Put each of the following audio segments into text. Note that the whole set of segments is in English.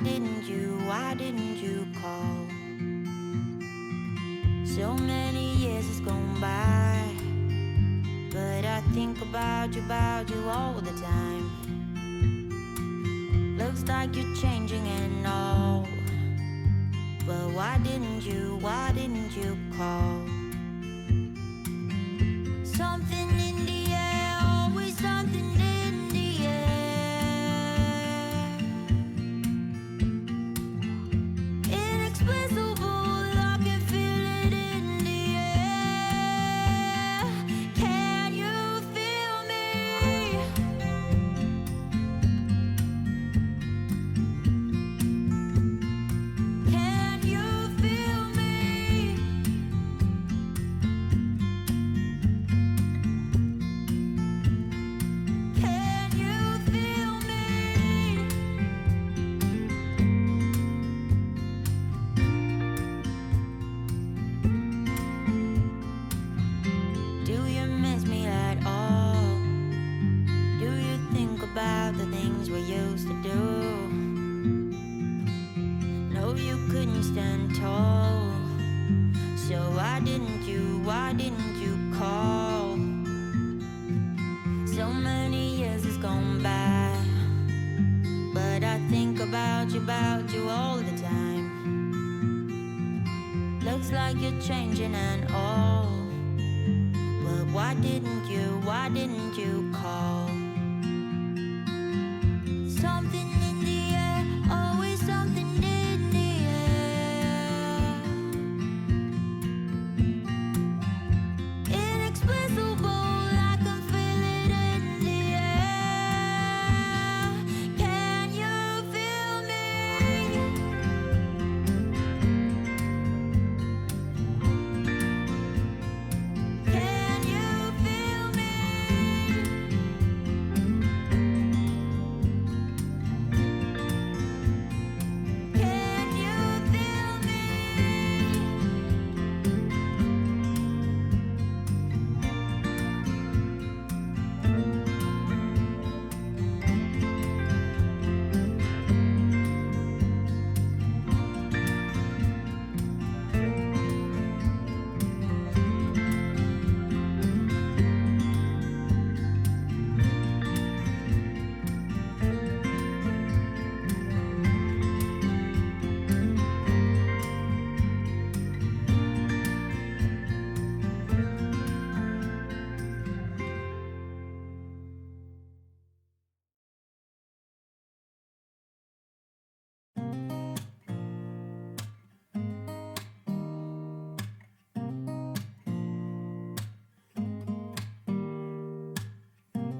why didn't you call? So many years has gone by, but I think about you all the time. Looks like you're changing and all, but why didn't you call? Something in the air, always something in the air. Inexplicable, I can feel it in the air. Can you feel me? Can you feel me? Can you feel me? Do you miss me at all? Do you think about the things we used to do? No, you couldn't stand tall. So why didn't you call? So many years has gone by, but I think about you all the time. Looks like you're changing and all, but why didn't you call? Something in the air, always something in the air. Inexplicable, I can feel it in the air. Can you feel me? Can you feel me? Can you feel me?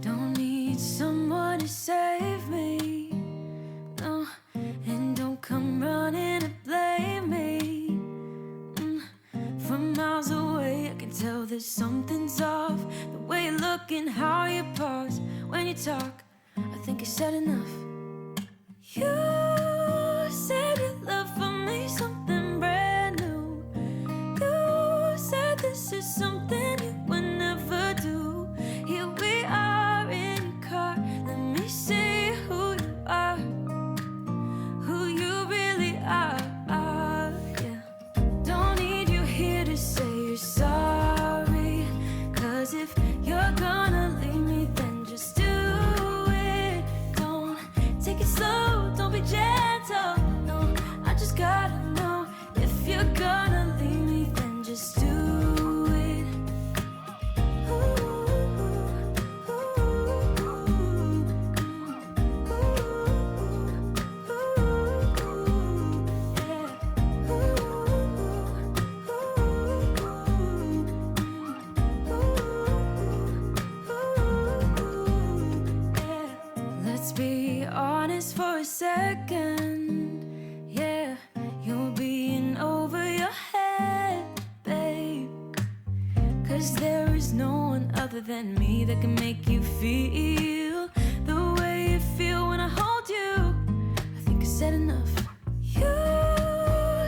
Don't need someone to save me, no, and don't come running and blame me. From miles away I can tell that something's off. The way you look and how you pause when you talk, I think I said enough. You said your love for me something brand new. You said this is something you would never do. Here we are in your car, let me see who you are, who you really are, yeah. Don't need you here to say you're sorry, 'cause if you're gonna leave me, then just do it. Don't take it slow, don't be gentle, no, I just gotta know. If you're gonna leave me, then just do it. Let's be honest for a second, yeah. You're being over your head, babe, 'cause there is no one other than me that can make you feel the way you feel when I hold you. I think I said enough. You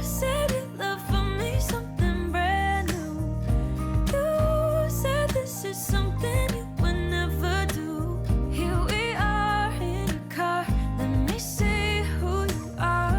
said your love for me something brand new. You said this is something you would never do. Here we are in your car, let me see who you are,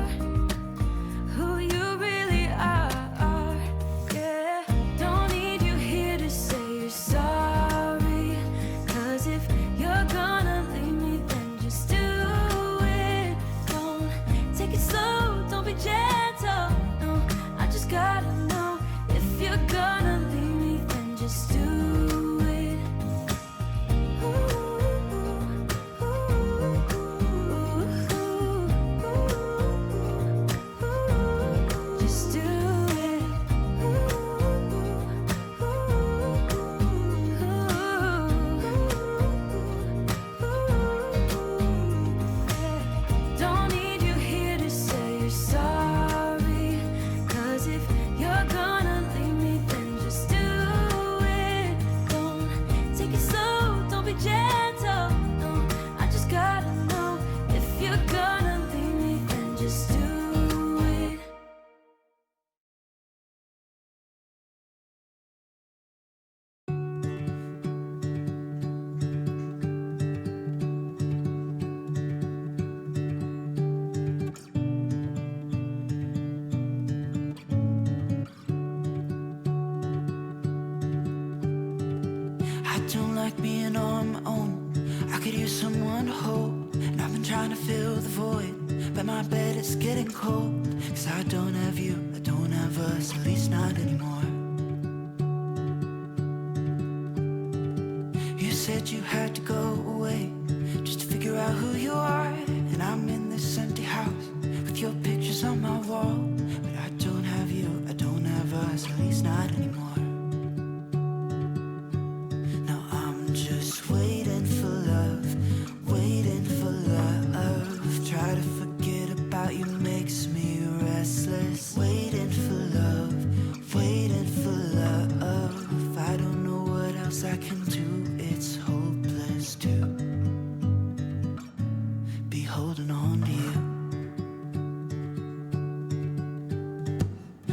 I don't like being on my own. I could use someone to hold, and I've been trying to fill the void, but my bed is getting cold. Cause I don't have you, I don't have us, at least not anymore. You said you had to go away just to figure out who you are, and I'm in this empty house with your pictures on my wall. But I don't have you, I don't have us, at least not anymore. Now I'm just waiting for love, waiting for love. Try to forget about you makes me restless. Waiting for love, waiting for love. I don't know what else I can do, it's hopeless to be holding on to you.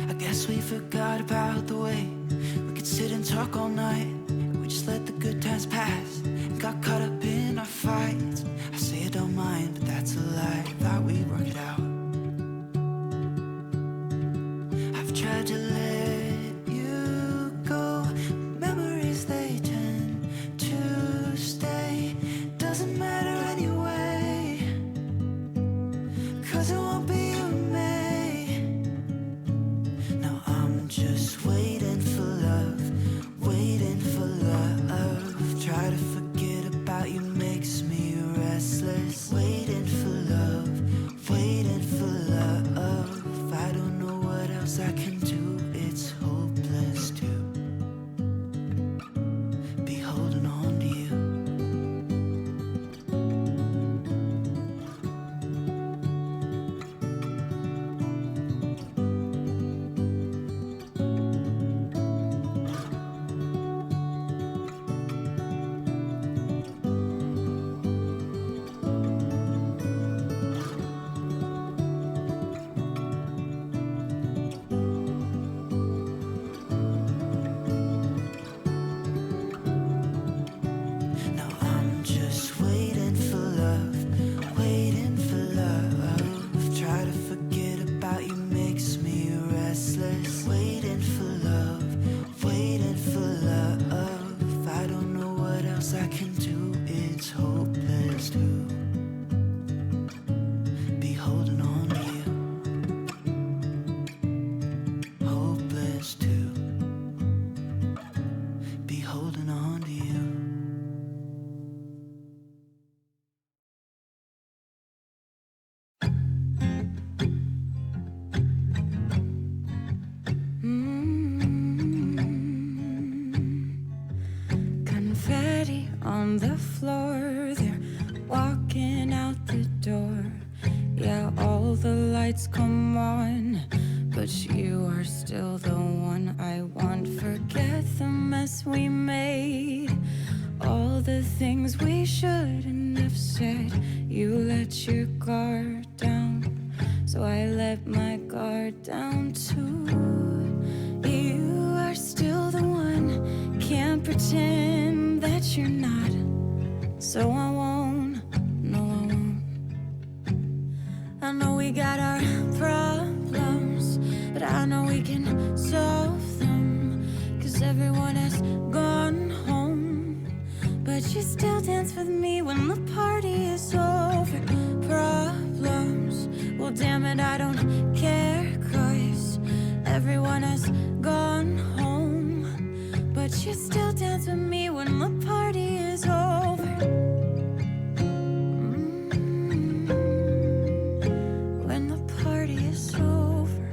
I guess we forgot about the way we could sit and talk all night. We just let the good times pass and got caught up in our fights. I say I don't mind, but that's a lie. Thought we'd work it out. I've tried to let you go. Memories, they tend to stay. Doesn't matter anyway, cause it won't be you and me. Now I'm just waiting for love, waiting for love. Try to forget about you makes me restless. Waiting for love, waiting for love. I don't know what else I can do, it's hopeless to be holding on to you. Now I'm just waiting for love, waiting for love. Try to forget about you makes me restless. Waiting for love, waiting for love. I don't know what else I can do, it's hopeless to be holding on to you. Hopeless to be holding on to you. Confetti on the floor, they're walking out the door. Yeah, all the lights come on, but you are still the one I want. Forget the mess we made, all the things we shouldn't have said. You let your guard down, so I let my guard down too. You are still the one, can't pretend that you're not. So I won't, no I won't. I know we got our problems, but I know we can solve them. Cause everyone has gone home, but you still dance with me when the party is over. Problems, well damn it, I don't care. Cause everyone has gone home, but you still dance with me when the party is over. When the party is over.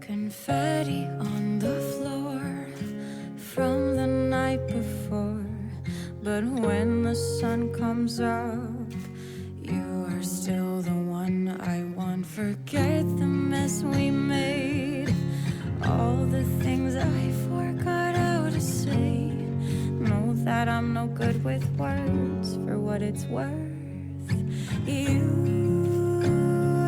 Confetti on the floor from the night before, but when the sun comes up, you are still the one I want. Forget the mess we made, all the things I forgot how to say. Know that I'm no good with words, for what it's worth. You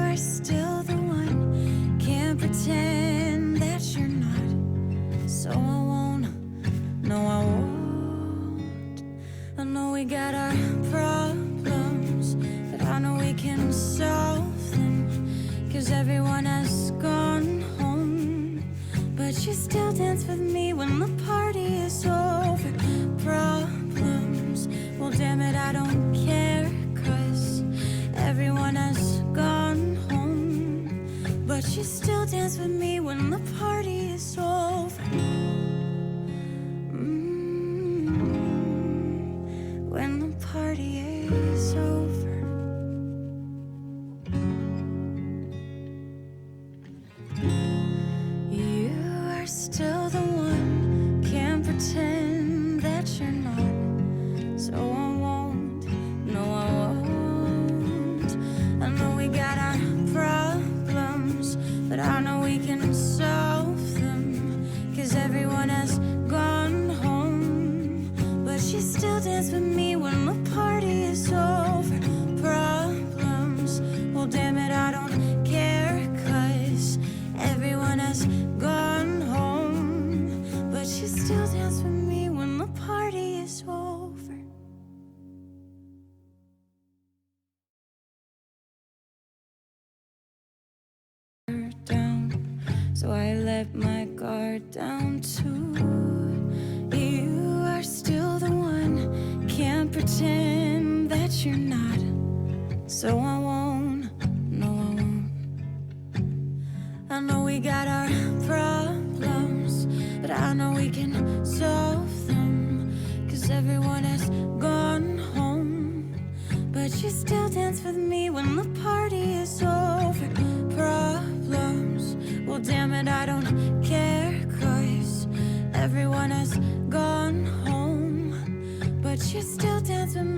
are still the one, can't pretend that you're not. So I won't, no I won't. I know we got our problems, but I know we can solve them. Cause everyone has gone home, but but you still dance with me when the party is over. Problems, well damn it, I don't care, 'cause everyone has gone home, but you still dance with me when the party is over. When the party is over. You are still the one, can't pretend that you're not. So I won't, no I won't. I know we got our problems, but I know we can solve them, 'cause everyone has gone home, but you still dance with me when the party is over. Problems, well damn it, I don't care, 'cause everyone has gone home, but you still dance with me when the party is over. Down, so I let my guard down too. You are still the one, can't pretend that you're not. So I won't, no I won't. I know we got our problems, but I know we can solve them, 'cause everyone has gone home, but you still dance with me when the party is over. Problems, well damn it, I don't care, 'cause everyone has gone home, but you still dance with me